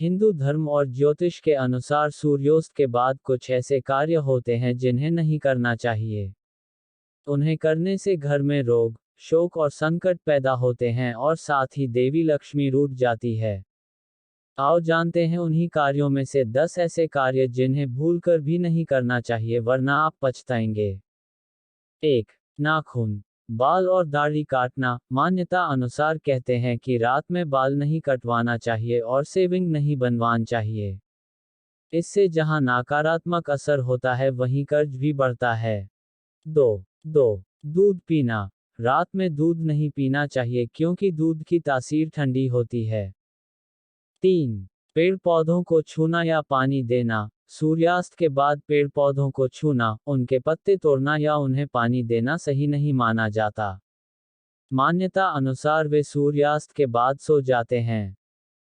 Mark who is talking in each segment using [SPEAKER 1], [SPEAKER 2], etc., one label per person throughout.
[SPEAKER 1] हिंदू धर्म और ज्योतिष के अनुसार सूर्योस्त के बाद कुछ ऐसे कार्य होते हैं जिन्हें नहीं करना चाहिए। उन्हें करने से घर में रोग, शोक और संकट पैदा होते हैं और साथ ही देवी लक्ष्मी रूठ जाती है। आओ जानते हैं उन्हीं कार्यों में से 10 ऐसे कार्य जिन्हें भूलकर भी नहीं करना चाहिए वरना आप पछताएंगे। 1. नाखून, बाल और दाढ़ी काटना। मान्यता अनुसार कहते हैं कि रात में बाल नहीं कटवाना चाहिए और शेविंग नहीं बनवाना चाहिए। इससे जहां नकारात्मक असर होता है वहीं कर्ज भी बढ़ता है। 2. दूध पीना, रात में दूध नहीं पीना चाहिए क्योंकि दूध की तासीर ठंडी होती है। 3. पेड़ पौधों को छूना या पानी देना, सूर्यास्त के बाद पेड़ पौधों को छूना, उनके पत्ते तोड़ना या उन्हें पानी देना सही नहीं माना जाता। मान्यता अनुसार वे सूर्यास्त के बाद सो जाते हैं।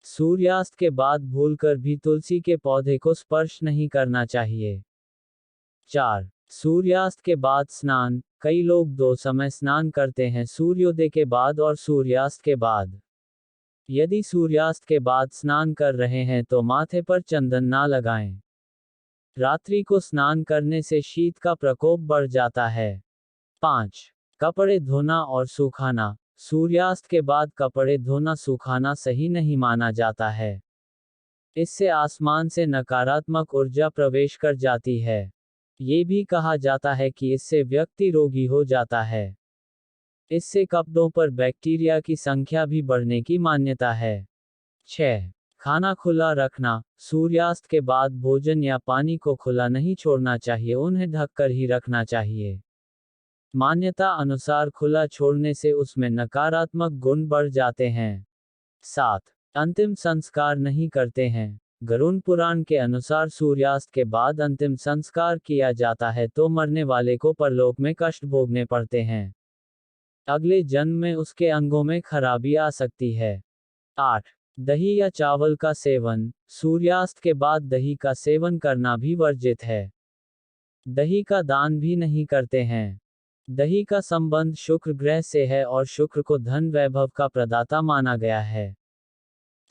[SPEAKER 1] सूर्यास्त के बाद भूलकर भी तुलसी के पौधे को स्पर्श नहीं करना चाहिए। 4. सूर्यास्त के बाद स्नान, कई लोग 2 समय स्नान करते हैं, सूर्योदय के बाद और सूर्यास्त के बाद। यदि सूर्यास्त के बाद स्नान कर रहे हैं तो माथे पर चंदन ना लगाएं। रात्रि को स्नान करने से शीत का प्रकोप बढ़ जाता है। 5. कपड़े धोना और सुखाना, सूर्यास्त के बाद कपड़े धोना सुखाना सही नहीं माना जाता है। इससे आसमान से नकारात्मक ऊर्जा प्रवेश कर जाती है। ये भी कहा जाता है कि इससे व्यक्ति रोगी हो जाता है। इससे कपड़ों पर बैक्टीरिया की संख्या भी बढ़ने की मान्यता है। 6. खाना खुला रखना, सूर्यास्त के बाद भोजन या पानी को खुला नहीं छोड़ना चाहिए, उन्हें ढककर ही रखना चाहिए। मान्यता अनुसार खुला छोड़ने से उसमें नकारात्मक गुण बढ़ जाते हैं। 7. अंतिम संस्कार नहीं करते हैं, गरुड़ पुराण के अनुसार सूर्यास्त के बाद अंतिम संस्कार किया जाता है तो मरने वाले को परलोक में कष्ट भोगने पड़ते हैं। अगले जन्म में उसके अंगों में खराबी आ सकती है। 8. दही या चावल का सेवन, सूर्यास्त के बाद दही का सेवन करना भी वर्जित है। दही का दान भी नहीं करते हैं। दही का संबंध शुक्र ग्रह से है और शुक्र को धन वैभव का प्रदाता माना गया है।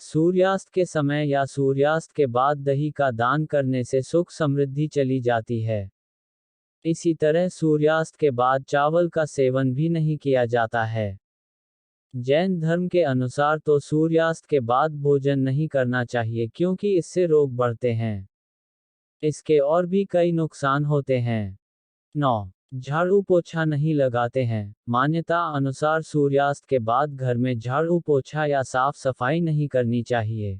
[SPEAKER 1] सूर्यास्त के समय या सूर्यास्त के बाद दही का दान करने से सुख समृद्धि चली जाती है। इसी तरह सूर्यास्त के बाद चावल का सेवन भी नहीं किया जाता है। जैन धर्म के अनुसार तो सूर्यास्त के बाद भोजन नहीं करना चाहिए क्योंकि इससे रोग बढ़ते हैं। इसके और भी कई नुकसान होते हैं। 9. झाड़ू पोछा नहीं लगाते हैं, मान्यता अनुसार सूर्यास्त के बाद घर में झाड़ू पोछा या साफ सफाई नहीं करनी चाहिए।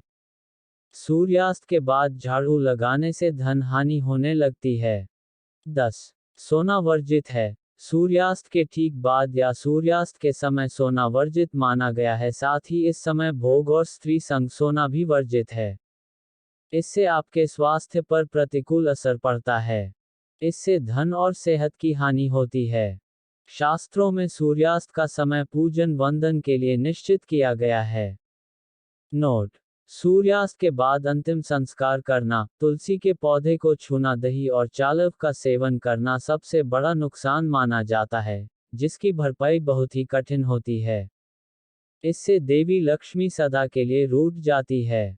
[SPEAKER 1] सूर्यास्त के बाद झाड़ू लगाने से धन हानि होने लगती है। 10. सोना वर्जित है, सूर्यास्त के ठीक बाद या सूर्यास्त के समय सोना वर्जित माना गया है, साथ ही इस समय भोग और स्त्री संग सोना भी वर्जित है। इससे आपके स्वास्थ्य पर प्रतिकूल असर पड़ता है। इससे धन और सेहत की हानि होती है। शास्त्रों में सूर्यास्त का समय पूजन वंदन के लिए निश्चित किया गया है। नोट: सूर्यास्त के बाद अंतिम संस्कार करना, तुलसी के पौधे को छूना, दही और चावल का सेवन करना सबसे बड़ा नुकसान माना जाता है, जिसकी भरपाई बहुत ही कठिन होती है। इससे देवी लक्ष्मी सदा के लिए रूठ जाती है।